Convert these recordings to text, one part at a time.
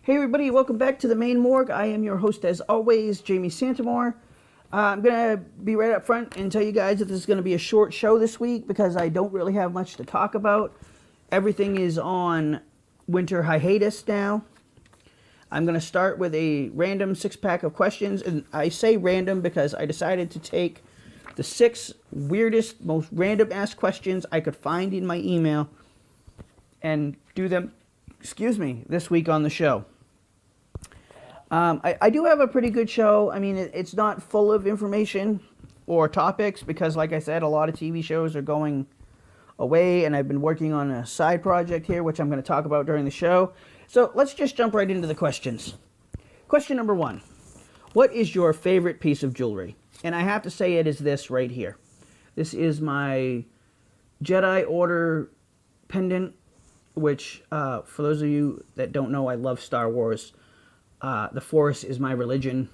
Hey everybody, welcome back to the Maine Morgue. I am your host as always, Jamie Santamore. I'm going to be right up front and tell you guys that this is going to be a short show this week because I don't really have much to talk about. Everything is on winter hiatus now. I'm going to start with a random 6-pack of questions, and I say random because I decided to take the 6 weirdest, most random ass questions I could find in my email and do them, this week on the show. I do have a pretty good show. I mean, it's not full of information or topics because, like I said, a lot of TV shows are going away, and I've been working on a side project here, which I'm going to talk about during the show. So let's just jump right into the questions. Question number 1. What is your favorite piece of jewelry? And I have to say it is this right here. This is my Jedi Order pendant, which, for those of you that don't know, I love Star Wars. The Force is my religion.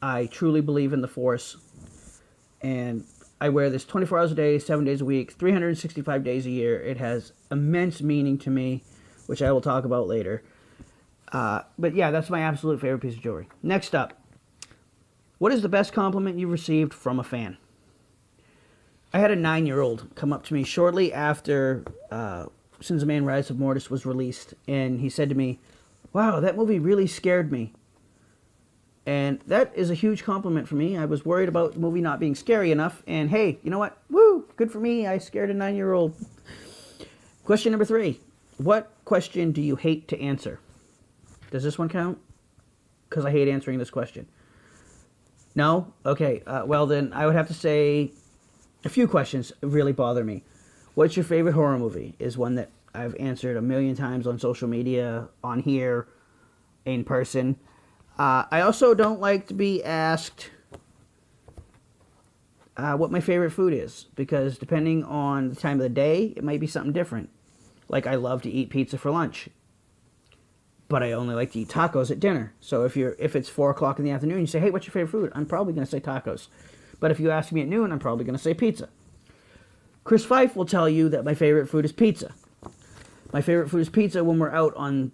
I truly believe in the Force. And I wear this 24 hours a day, 7 days a week, 365 days a year. It has immense meaning to me, which I will talk about later. But yeah, that's my absolute favorite piece of jewelry. Next up, what is the best compliment you've received from a fan? I had a 9-year-old come up to me shortly after Sins of Man, Rise of Mortis was released, and he said to me, "Wow, that movie really scared me." And that is a huge compliment for me. I was worried about the movie not being scary enough, and hey, you know what? Woo! Good for me. I scared a 9-year-old. Question number 3. What question do you hate to answer? Does this one count? Because I hate answering this question. No? Okay. Well, then I would have to say a few questions really bother me. What's your favorite horror movie? Is one that I've answered a million times on social media, on here, in person. I also don't like to be asked what my favorite food is, because depending on the time of the day, it might be something different. Like, I love to eat pizza for lunch, but I only like to eat tacos at dinner. So if it's 4 o'clock in the afternoon, you say, "Hey, what's your favorite food?" I'm probably going to say tacos. But if you ask me at noon, I'm probably going to say pizza. Chris Fife will tell you that my favorite food is pizza. My favorite food is pizza when we're out on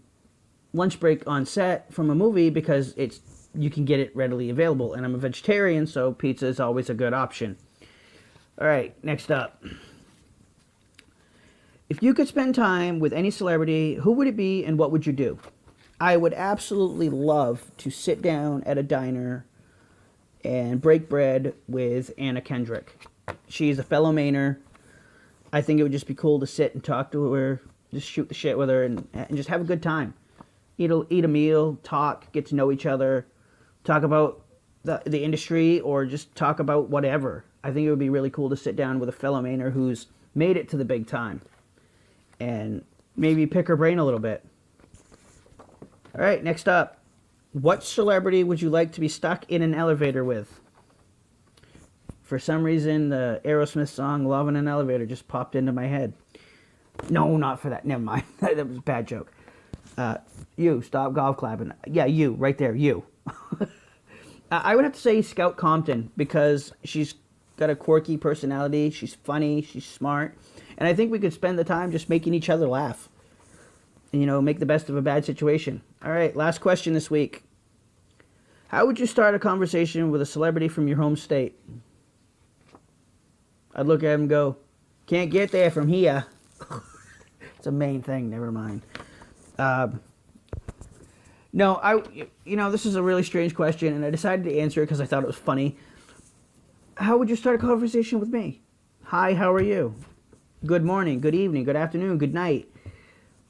lunch break on set from a movie because you can get it readily available. And I'm a vegetarian, so pizza is always a good option. All right, next up. If you could spend time with any celebrity, who would it be and what would you do? I would absolutely love to sit down at a diner and break bread with Anna Kendrick. She's a fellow Mainer. I think it would just be cool to sit and talk to her, just shoot the shit with her, and just have a good time. Eat a meal, talk, get to know each other, talk about the industry, or just talk about whatever. I think it would be really cool to sit down with a fellow Mainer who's made it to the big time, and maybe pick her brain a little bit. All right, next up. What celebrity would you like to be stuck in an elevator with? For some reason, the Aerosmith song, "Love in an Elevator," just popped into my head. No, not for that. Never mind. That was a bad joke. You, stop golf clapping. Yeah, you, right there, you. I would have to say Scout Compton, because she's got a quirky personality. She's funny. She's smart. And I think we could spend the time just making each other laugh. And, make the best of a bad situation. All right, last question this week. How would you start a conversation with a celebrity from your home state? I'd look at him and go, "Can't get there from here." It's a Maine thing, never mind. No, this is a really strange question, and I decided to answer it because I thought it was funny. How would you start a conversation with me? Hi, how are you? Good morning, good evening, good afternoon, good night.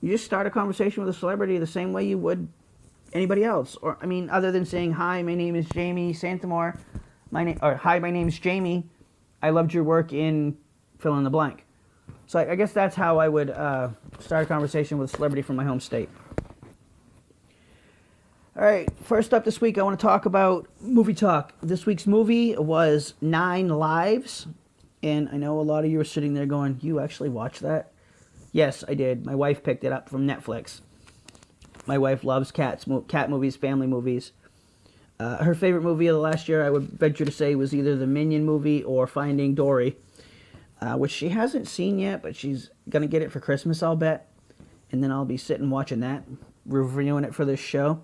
You just start a conversation with a celebrity the same way you would anybody else. Or, other than saying, "Hi, my name is Jamie Santamore. Hi, my name is Jamie. I loved your work in fill in the blank." So I guess that's how I would start a conversation with a celebrity from my home state. All right, first up this week, I want to talk about movie talk. This week's movie was 9 Lives, and I know a lot of you are sitting there going, "You actually watched that?" Yes, I did. My wife picked it up from Netflix. My wife loves cat movies, family movies. Her favorite movie of the last year, I would venture to say, was either the Minion movie or Finding Dory, which she hasn't seen yet, but she's going to get it for Christmas, I'll bet. And then I'll be sitting watching that reviewing it for this show.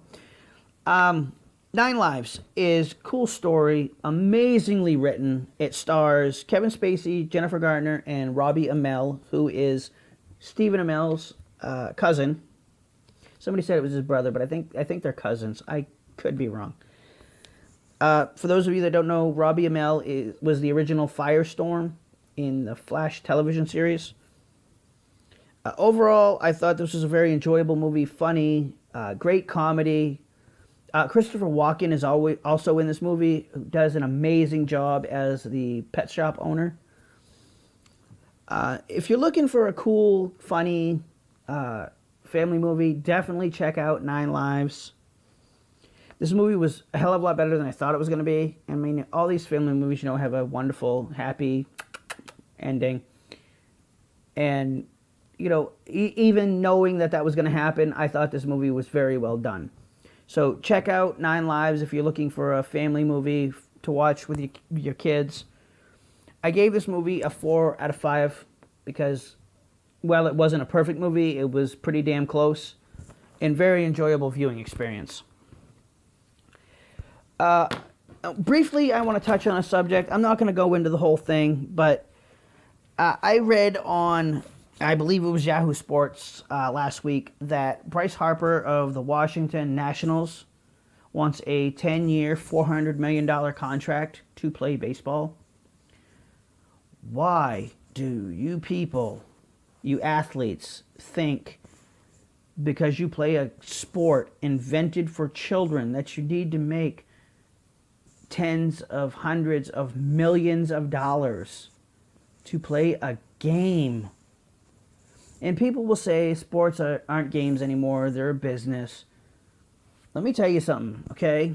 Nine Lives is cool story, amazingly written. It stars Kevin Spacey, Jennifer Garner, and Robbie Amell, who is Stephen Amell's cousin. Somebody said it was his brother, but I think they're cousins. I could be wrong. For those of you that don't know, Robbie Amell was the original Firestorm in the Flash television series. Overall, I thought this was a very enjoyable movie, funny, great comedy. Christopher Walken is also in this movie, who does an amazing job as the pet shop owner. If you're looking for a cool, funny family movie, definitely check out Nine Lives. This movie was a hell of a lot better than I thought it was going to be. I mean, all these family movies, have a wonderful, happy ending. And, even knowing that was going to happen, I thought this movie was very well done. So check out Nine Lives if you're looking for a family movie to watch with your kids. I gave this movie a 4 out of 5 because, while it wasn't a perfect movie, it was pretty damn close and very enjoyable viewing experience. Briefly, I want to touch on a subject. I'm not going to go into the whole thing, but I read on, I believe it was Yahoo Sports last week, that Bryce Harper of the Washington Nationals wants a 10-year, $400 million contract to play baseball. Why do you people, you athletes, think because you play a sport invented for children that you need to make tens of hundreds of millions of dollars to play a game? And people will say sports aren't games anymore, they're a business. Let me tell you something, okay?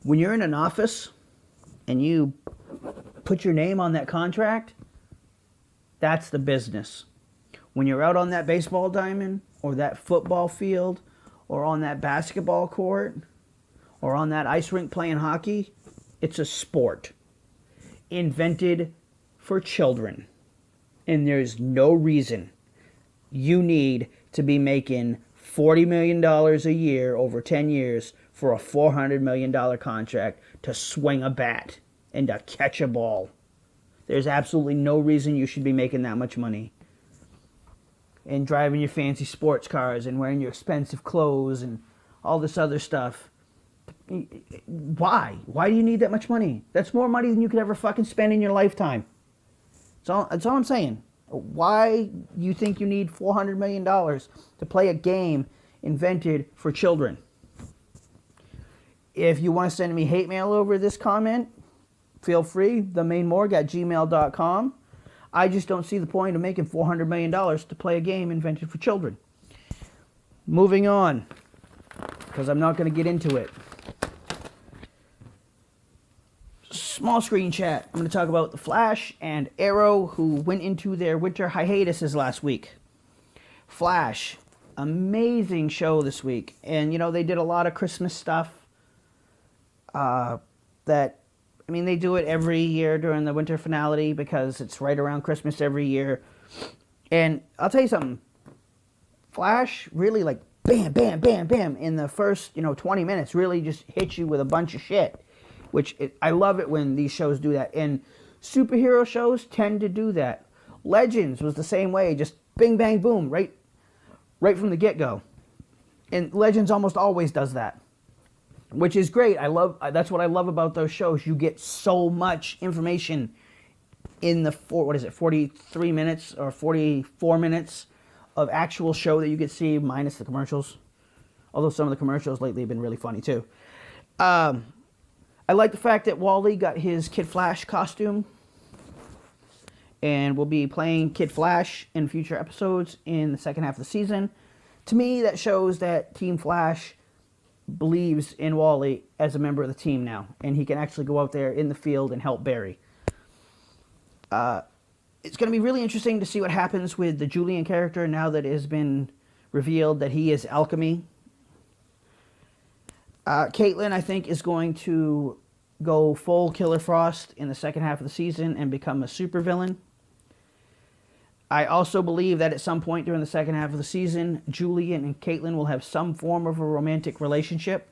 When you're in an office and you put your name on that contract, that's the business. When you're out on that baseball diamond or that football field or on that basketball court or on that ice rink playing hockey, it's a sport invented for children. And there's no reason you need to be making $40 million a year over 10 years for a $400 million contract to swing a bat and to catch a ball. There's absolutely no reason you should be making that much money. And driving your fancy sports cars and wearing your expensive clothes and all this other stuff. Why? Why do you need that much money? That's more money than you could ever fucking spend in your lifetime. That's all I'm saying. Why you think you need $400 million to play a game invented for children? If you want to send me hate mail over this comment, feel free, themainmorgue@gmail.com. I just don't see the point of making $400 million to play a game invented for children. Moving on, because I'm not going to get into it. Small screen chat. I'm going to talk about The Flash and Arrow, who went into their winter hiatuses last week. Flash, amazing show this week. And, they did a lot of Christmas stuff. They do it every year during the winter finale because it's right around Christmas every year. And I'll tell you something. Flash really, bam, bam, bam, bam, in the first, 20 minutes really just hits you with a bunch of shit. I love it when these shows do that. And superhero shows tend to do that. Legends was the same way, just bing, bang, boom, right from the get-go. And Legends almost always does that, which is great. That's what I love about those shows. You get so much information in the 43 minutes or 44 minutes of actual show that you get to see, minus the commercials. Although some of the commercials lately have been really funny too. I like the fact that Wally got his Kid Flash costume and will be playing Kid Flash in future episodes in the second half of the season. To me, that shows that Team Flash believes in Wally as a member of the team now, and he can actually go out there in the field and help Barry. It's going to be really interesting to see what happens with the Julian character now that it has been revealed that he is Alchemy. Caitlin, I think, is going to go full Killer Frost in the second half of the season and become a supervillain. I also believe that at some point during the second half of the season, Julian and Caitlin will have some form of a romantic relationship,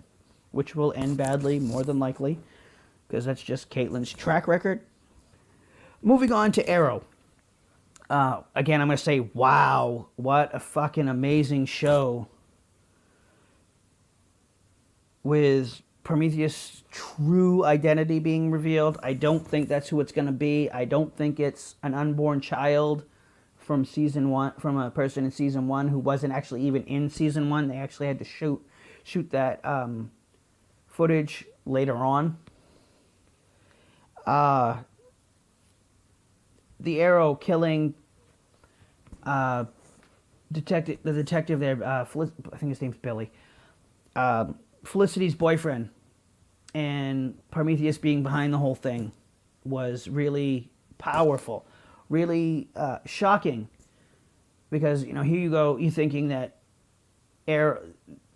which will end badly, more than likely, because that's just Caitlin's track record. Moving on to Arrow. Again, I'm going to say, wow, what a fucking amazing show. With Prometheus' true identity being revealed. I don't think that's who it's going to be. I don't think it's an unborn child from season one, from a person in season one who wasn't actually even in season one. They actually had to shoot that footage later on. The Arrow killing the detective there, I think his name's Billy, Felicity's boyfriend, and Prometheus being behind the whole thing was really powerful, really shocking, because, you know, here you go, you thinking that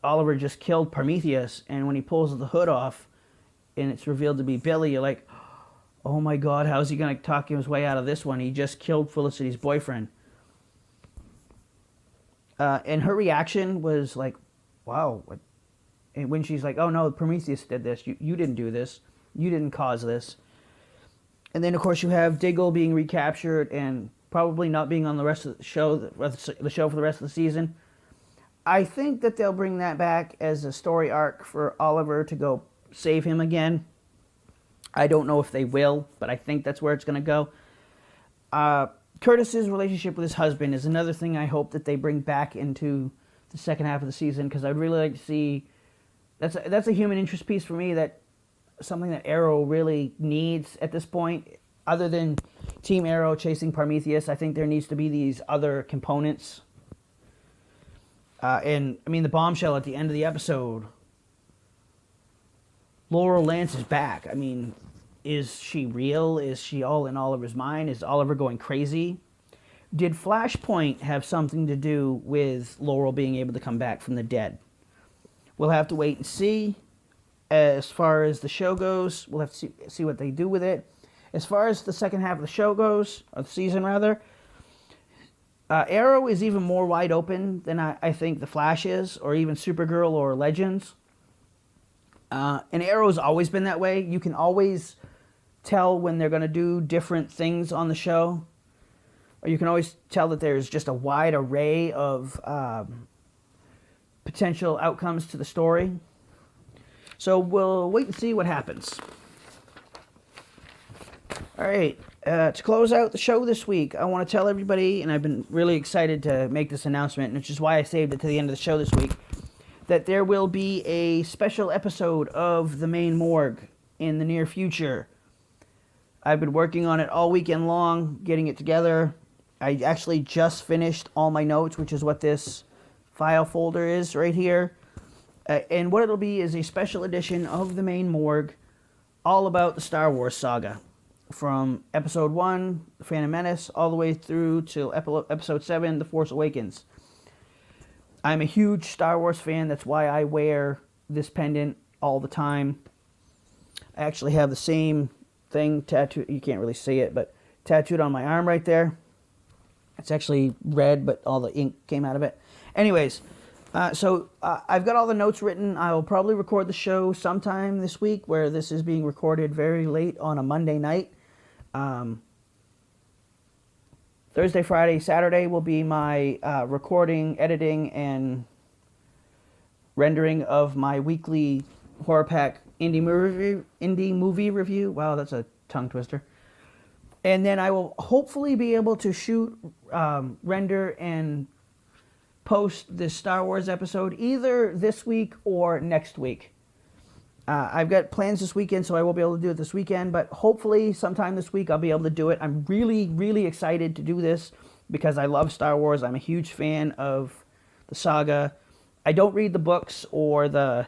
Oliver just killed Prometheus, and when he pulls the hood off and it's revealed to be Billy, you're like, oh my god, how's he going to talk his way out of this one? He just killed Felicity's boyfriend. And her reaction was like, wow. And when she's like, oh no, Prometheus did this. You didn't do this. You didn't cause this. And then, of course, you have Diggle being recaptured and probably not being on the rest of the show for the rest of the season. I think that they'll bring that back as a story arc for Oliver to go save him again. I don't know if they will, but I think that's where it's going to go. Curtis's relationship with his husband is another thing I hope that they bring back into the second half of the season, because I'd really like to see... That's a human interest piece for me, that something that Arrow really needs at this point. Other than Team Arrow chasing Prometheus, I think there needs to be these other components. And, I mean, the bombshell at the end of the episode... Laurel Lance is back. I mean, is she real? Is she all in Oliver's mind? Is Oliver going crazy? Did Flashpoint have something to do with Laurel being able to come back from the dead? We'll have to wait and see. As far as the show goes, we'll have to see what they do with it. As far as the second half of the show goes, or the season rather, Arrow is even more wide open than I think The Flash is, or even Supergirl or Legends. And Arrow's always been that way. You can always tell when they're going to do different things on the show. Or you can always tell that there's just a wide array of potential outcomes to the story. So we'll wait and see what happens. All right, to close out the show this week, I want to tell everybody, and I've been really excited to make this announcement, which is why I saved it to the end of the show this week, that there will be a special episode of the Maine Morgue in the near future. I've been working on it all weekend long, getting it together. I actually just finished all my notes, which is what this file folder is right here. And what it'll be is a special edition of the Maine Morgue, all about the Star Wars saga. From Episode 1, The Phantom Menace, all the way through to Episode 7, The Force Awakens. I'm a huge Star Wars fan. That's why I wear this pendant all the time. I actually have the same thing tattooed. You can't really see it, but tattooed on my arm right there. It's actually red, but all the ink came out of it. Anyways, so I've got all the notes written. I will probably record the show sometime this week, where this is being recorded very late on a Monday night. Thursday, Friday, Saturday will be my recording, editing, and rendering of my weekly Horror Pack indie movie review. Wow, that's a tongue twister. And then I will hopefully be able to shoot, render, and post this Star Wars episode either this week or next week. I've got plans this weekend, so I won't be able to do it this weekend, but hopefully sometime this week I'll be able to do it. I'm really, really excited to do this because I love Star Wars. I'm a huge fan of the saga. I don't read the books or the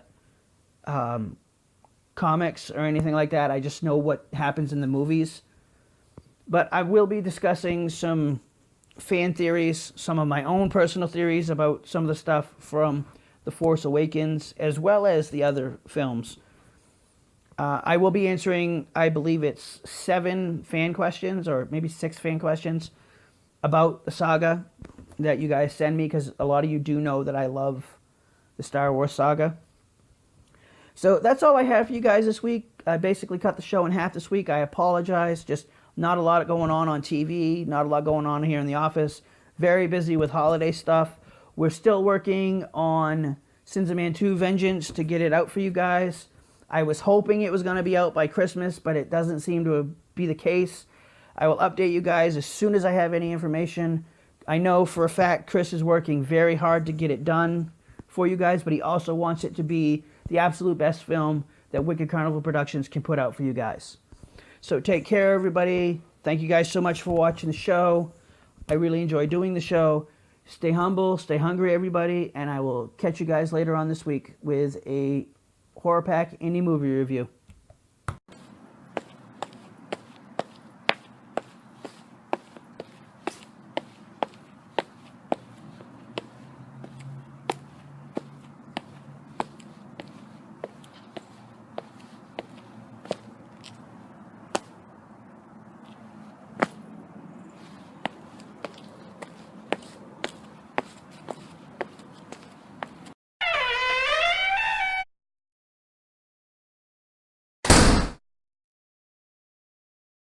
comics or anything like that. I just know what happens in the movies. But I will be discussing some fan theories, some of my own personal theories about some of the stuff from The Force Awakens, as well as the other films. I will be answering, I believe it's 7 fan questions, or maybe 6 fan questions, about the saga that you guys send me, because a lot of you do know that I love the Star Wars saga. So that's all I have for you guys this week. I basically cut the show in half this week. I apologize. Just not a lot going on TV, not a lot going on here in the office. Very busy with holiday stuff. We're still working on Sins of Man 2 Vengeance to get it out for you guys. I was hoping it was going to be out by Christmas, but it doesn't seem to be the case. I will update you guys as soon as I have any information. I know for a fact Chris is working very hard to get it done for you guys, but he also wants it to be the absolute best film that Wicked Carnival Productions can put out for you guys. So take care, everybody. Thank you guys so much for watching the show. I really enjoy doing the show. Stay humble, stay hungry, everybody, and I will catch you guys later on this week with a Horror Pack indie movie review.